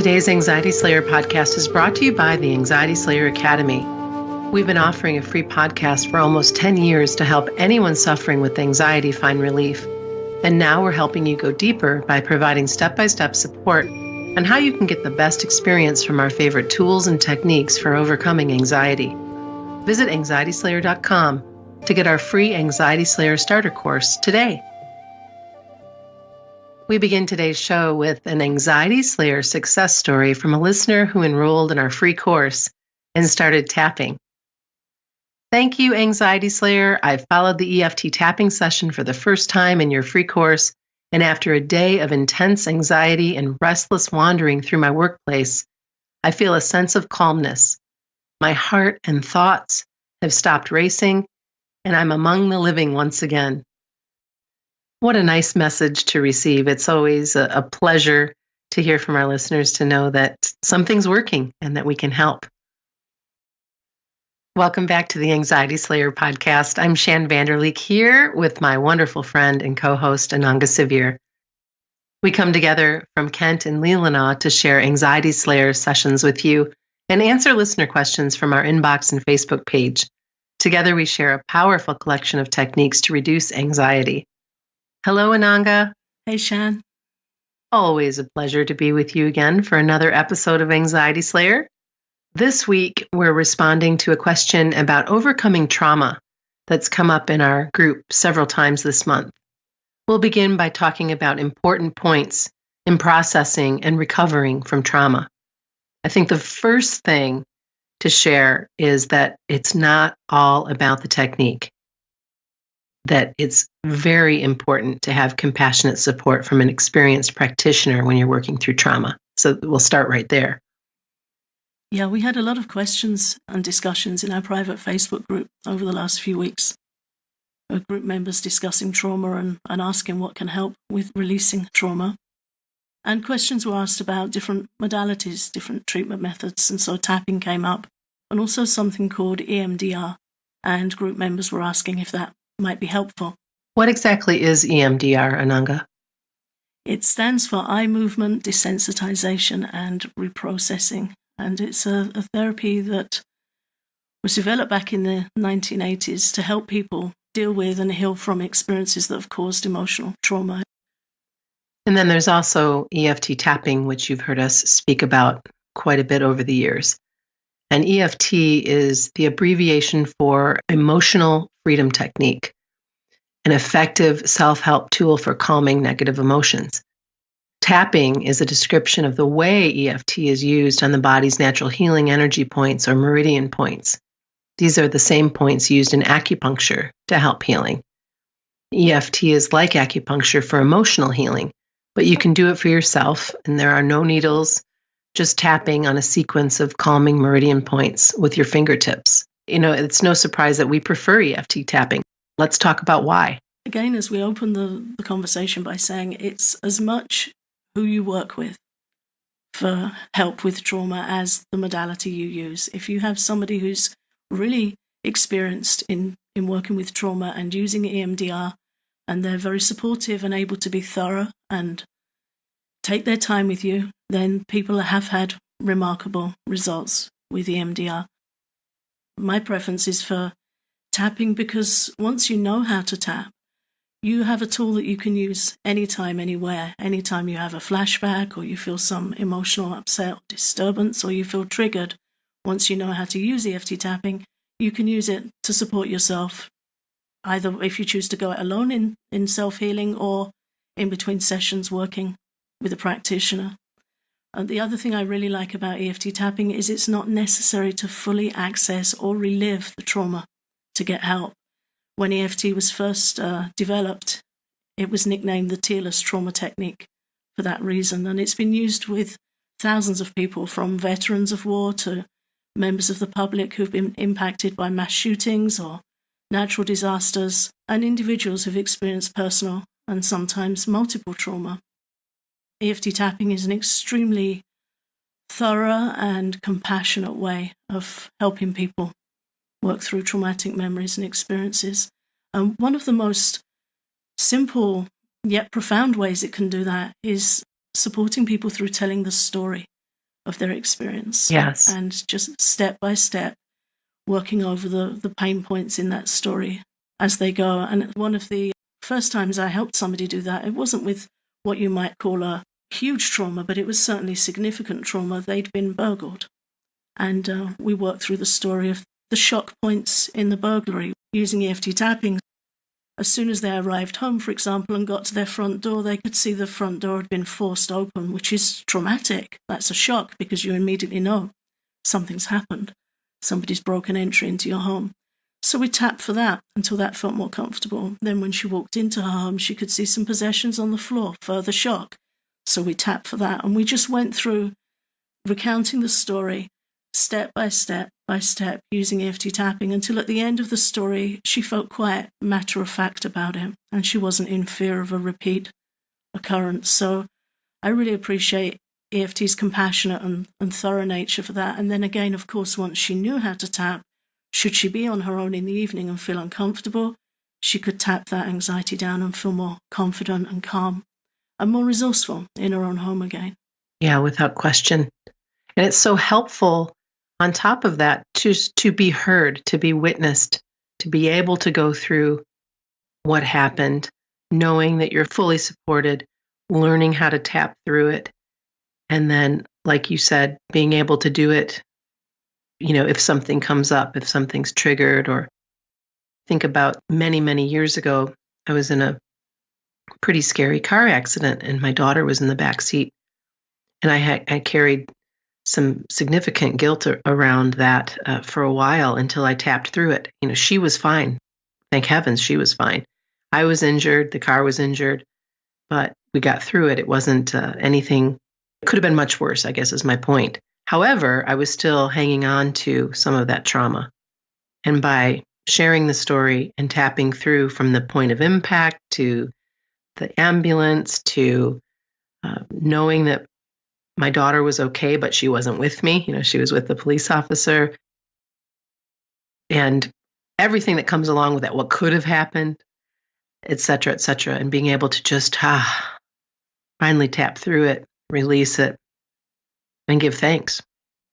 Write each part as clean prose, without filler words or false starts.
Today's Anxiety Slayer podcast is brought to you by the Anxiety Slayer Academy. We've been offering a free podcast for almost 10 years to help anyone suffering with anxiety find relief. And now we're helping you go deeper by providing step-by-step support on how you can get the best experience from our favorite tools and techniques for overcoming anxiety. Visit anxietyslayer.com to get our free Anxiety Slayer starter course today. We begin today's show with an Anxiety Slayer success story from a listener who enrolled in our free course and started tapping. Thank you, Anxiety Slayer. I followed the EFT tapping session for the first time in your free course, and after a day of intense anxiety and restless wandering through my workplace, I feel a sense of calmness. My heart and thoughts have stopped racing, and I'm among the living once again. What a nice message to receive. It's always a pleasure to hear from our listeners to know that something's working and that we can help. Welcome back to the Anxiety Slayer podcast. I'm Shan Vanderleek here with my wonderful friend and co-host Ananga. We come together from Kent and Leelanau to share Anxiety Slayer sessions with you and answer listener questions from our inbox and Facebook page. Together we share a powerful collection of techniques to reduce anxiety. Hello, Ananga. Hey, Shan. Always a pleasure to be with you again for another episode of Anxiety Slayer. This week, we're responding to a question about overcoming trauma that's come up in our group several times this month. We'll begin by talking about important points in processing and recovering from trauma. I think the first thing to share is that it's not all about the technique, that it's very important to have compassionate support from an experienced practitioner when you're working through trauma. So we'll start right there. Yeah, we had a lot of questions and discussions in our private Facebook group over the last few weeks. Group members discussing trauma and asking what can help with releasing trauma. And questions were asked about different modalities, different treatment methods. And so tapping came up, and also something called EMDR. And group members were asking if that might be helpful. What exactly is EMDR, Ananga? It stands for eye movement desensitization and reprocessing. And it's a therapy that was developed back in the 1980s to help people deal with and heal from experiences that have caused emotional trauma. And then there's also EFT tapping, which you've heard us speak about quite a bit over the years. And EFT is the abbreviation for Emotional Freedom Technique, an effective self-help tool for calming negative emotions. Tapping is a description of the way EFT is used on the body's natural healing energy points or meridian points. These are the same points used in acupuncture to help healing. EFT is like acupuncture for emotional healing, but you can do it for yourself, and there are no needles, just tapping on a sequence of calming meridian points with your fingertips. You know, it's no surprise that we prefer EFT tapping. Let's talk about why. Again, as we open the conversation by saying it's as much who you work with for help with trauma as the modality you use. If you have somebody who's really experienced in working with trauma and using EMDR, and they're very supportive and able to be thorough and take their time with you, then people have had remarkable results with EMDR. My preference is for tapping because once you know how to tap, you have a tool that you can use anytime, anywhere. Anytime you have a flashback or you feel some emotional upset or disturbance or you feel triggered, once you know how to use EFT tapping, you can use it to support yourself, either if you choose to go it alone in self-healing or in between sessions working with a practitioner. And the other thing I really like about EFT tapping is it's not necessary to fully access or relive the trauma to get help. When EFT was first developed, it was nicknamed the tearless trauma technique for that reason. And it's been used with thousands of people, from veterans of war to members of the public who've been impacted by mass shootings or natural disasters, and individuals who've experienced personal and sometimes multiple trauma. EFT tapping is an extremely thorough and compassionate way of helping people work through traumatic memories and experiences. And one of the most simple yet profound ways it can do that is supporting people through telling the story. of their experience. Yes. And just step by step, working over the pain points in that story as they go. And one of the first times I helped somebody do that, it wasn't with what you might call a huge trauma, but it was certainly significant trauma. They'd been burgled. And we worked through the story of the shock points in the burglary using EFT tapping. As soon as they arrived home, for example, and got to their front door, they could see the front door had been forced open, which is traumatic. That's a shock because you immediately know something's happened. Somebody's broken entry into your home. So we tapped for that until that felt more comfortable. Then when she walked into her home, she could see some possessions on the floor, further shock. So we tapped for that. And we just went through recounting the story step by step by step using EFT tapping until at the end of the story, she felt quite matter-of-fact about it and she wasn't in fear of a repeat occurrence. So I really appreciate EFT's compassionate and thorough nature for that. And then again, of course, once she knew how to tap, should she be on her own in the evening and feel uncomfortable, she could tap that anxiety down and feel more confident and calm and more resourceful in her own home again. Yeah, without question. And it's so helpful on top of that to be heard, to be witnessed, to be able to go through what happened, knowing that you're fully supported, learning how to tap through it. And then, like you said, being able to do it, if something comes up, if something's triggered, or think about many, many years ago, I was in a pretty scary car accident and my daughter was in the back seat. And I carried some significant guilt around that for a while until I tapped through it. She was fine. Thank heavens she was fine. I was injured. The car was injured, but we got through it. It wasn't anything. It could have been much worse, I guess is my point. However, I was still hanging on to some of that trauma. And by sharing the story and tapping through from the point of impact to the ambulance to knowing that my daughter was okay, but she wasn't with me. She was with the police officer. And everything that comes along with that, what could have happened, et cetera, and being able to just finally tap through it, release it, and give thanks.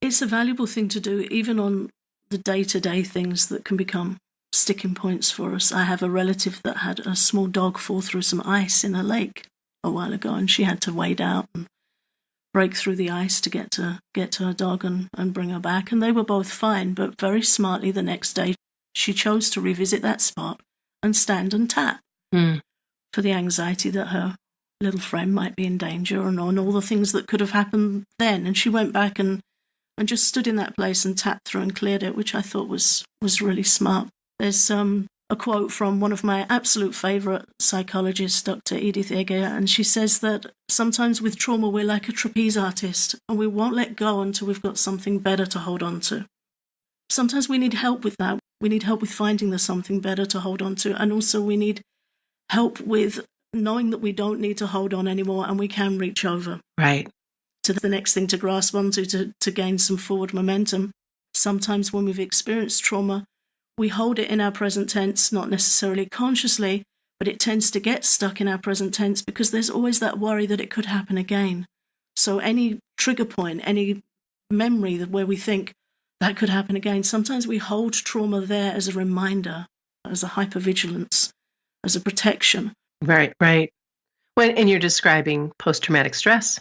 It's a valuable thing to do, even on the day-to-day things that can become sticking points for us. I have a relative that had a small dog fall through some ice in a lake a while ago, and she had to wade out and break through the ice to get to her dog and bring her back. And they were both fine, but very smartly the next day, she chose to revisit that spot and stand and tap for the anxiety that her little friend might be in danger and on all the things that could have happened then. And she went back and just stood in that place and tapped through and cleared it, which I thought was really smart. There's a quote from one of my absolute favourite psychologists, Dr. Edith Eger, and she says that sometimes with trauma we're like a trapeze artist and we won't let go until we've got something better to hold on to. Sometimes we need help with that. We need help with finding the something better to hold on to, and also we need help with knowing that we don't need to hold on anymore and we can reach over. Right. To the next thing to grasp onto to gain some forward momentum. Sometimes when we've experienced trauma, we hold it in our present tense, not necessarily consciously, but it tends to get stuck in our present tense because there's always that worry that it could happen again. So any trigger point, any memory where we think that could happen again, sometimes we hold trauma there as a reminder, as a hypervigilance, as a protection. Right. And you're describing post-traumatic stress.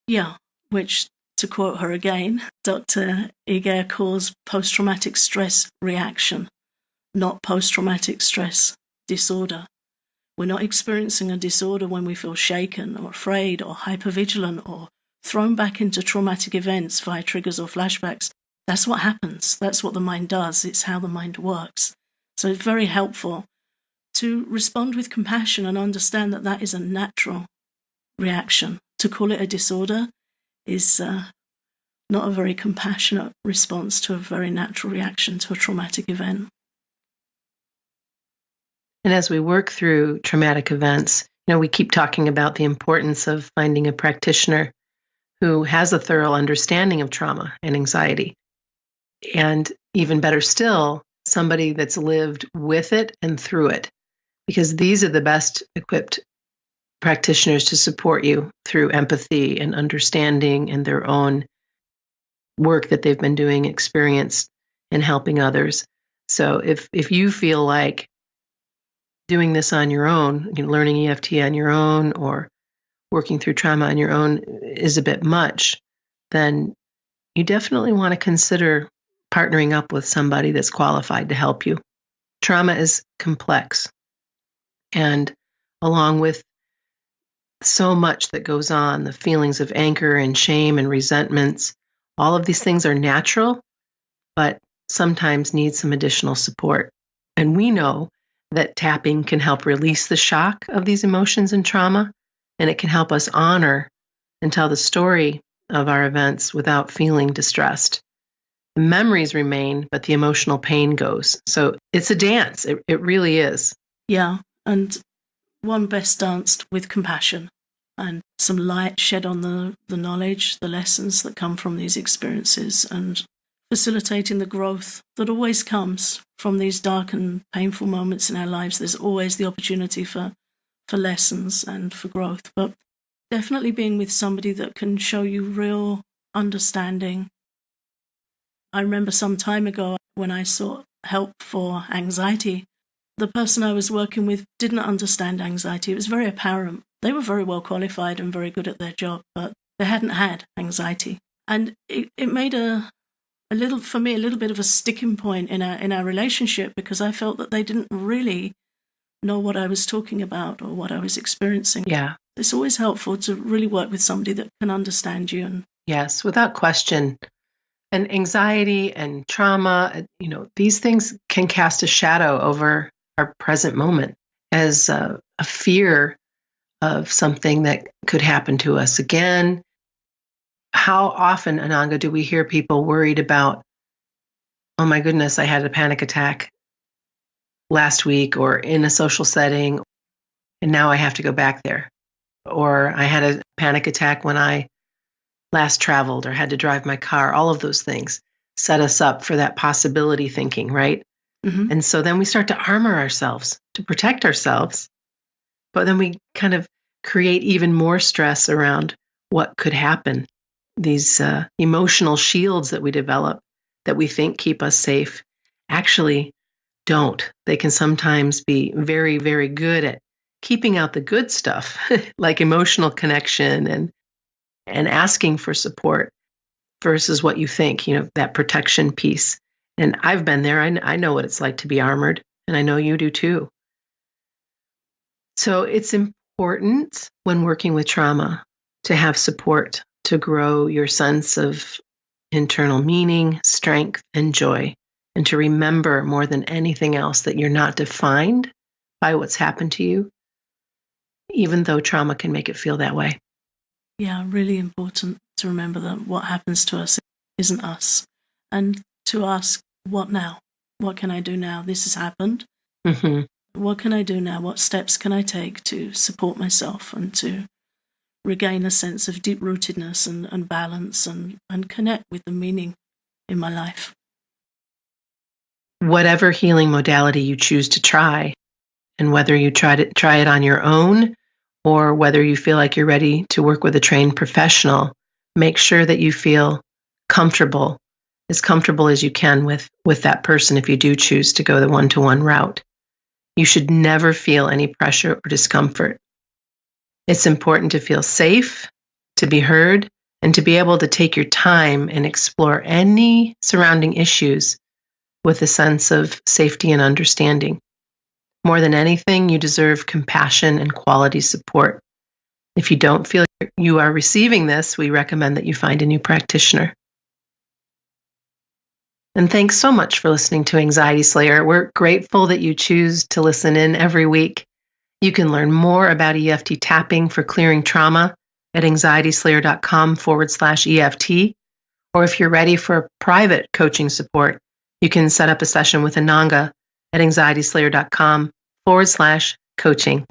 Yeah, which, to quote her again, Dr. Eger calls post-traumatic stress reaction, not post-traumatic stress disorder. We're not experiencing a disorder when we feel shaken or afraid or hypervigilant or thrown back into traumatic events via triggers or flashbacks. That's what happens. That's what the mind does. It's how the mind works. So it's very helpful to respond with compassion and understand that that is a natural reaction. To call it a disorder is not a very compassionate response to a very natural reaction to a traumatic event. And as we work through traumatic events, we keep talking about the importance of finding a practitioner who has a thorough understanding of trauma and anxiety. And even better still, somebody that's lived with it and through it, because these are the best equipped practitioners to support you through empathy and understanding and their own work that they've been doing, experience in helping others. So if you feel like doing this on your own, learning EFT on your own or working through trauma on your own is a bit much, then you definitely want to consider partnering up with somebody that's qualified to help you. Trauma is complex. And along with so much that goes on, the feelings of anger and shame and resentments, all of these things are natural, but sometimes need some additional support. And we know that tapping can help release the shock of these emotions and trauma, and it can help us honor and tell the story of our events without feeling distressed. The memories remain, but the emotional pain goes. So it's a dance. It really is. Yeah, and one best danced with compassion and some light shed on the knowledge, the lessons that come from these experiences, and facilitating the growth that always comes from these dark and painful moments in our lives. There's always the opportunity for lessons and for growth, but definitely being with somebody that can show you real understanding. I remember some time ago when I sought help for anxiety, the person I was working with didn't understand anxiety. It was very apparent. They were very well qualified and very good at their job, but they hadn't had anxiety. And it made a little bit of a sticking point in our relationship, because I felt that they didn't really know what I was talking about or what I was experiencing. Yeah. It's always helpful to really work with somebody that can understand you. And yes, without question. And anxiety and trauma, these things can cast a shadow over our present moment as a fear of something that could happen to us again. How often, Ananga, do we hear people worried about, oh my goodness, I had a panic attack last week or in a social setting, and now I have to go back there. Or I had a panic attack when I last traveled or had to drive my car. All of those things set us up for that possibility thinking, right? mm-hmm. And so then we start to armor ourselves to protect ourselves, but then we kind of create even more stress around what could happen. These emotional shields that we develop that we think keep us safe actually don't. They can sometimes be very, very good at keeping out the good stuff, like emotional connection and asking for support versus what you think, that protection piece. And I've been there. I know what it's like to be armored, and I know you do too. So it's important when working with trauma to have support to grow your sense of internal meaning, strength, and joy, and to remember more than anything else that you're not defined by what's happened to you, even though trauma can make it feel that way. Yeah, really important to remember that what happens to us isn't us. And to ask, what now? What can I do now? This has happened. Mm-hmm. What can I do now? What steps can I take to support myself and to regain a sense of deep-rootedness and balance and connect with the meaning in my life? Whatever healing modality you choose to try, and whether you try it on your own or whether you feel like you're ready to work with a trained professional, make sure that you feel comfortable as you can with that person if you do choose to go the one-to-one route. You should never feel any pressure or discomfort. It's important to feel safe, to be heard, and to be able to take your time and explore any surrounding issues with a sense of safety and understanding. More than anything, you deserve compassion and quality support. If you don't feel you are receiving this, we recommend that you find a new practitioner. And thanks so much for listening to Anxiety Slayer. We're grateful that you choose to listen in every week. You can learn more about EFT tapping for clearing trauma at anxietyslayer.com/EFT. Or if you're ready for private coaching support, you can set up a session with Ananga at anxietyslayer.com/coaching.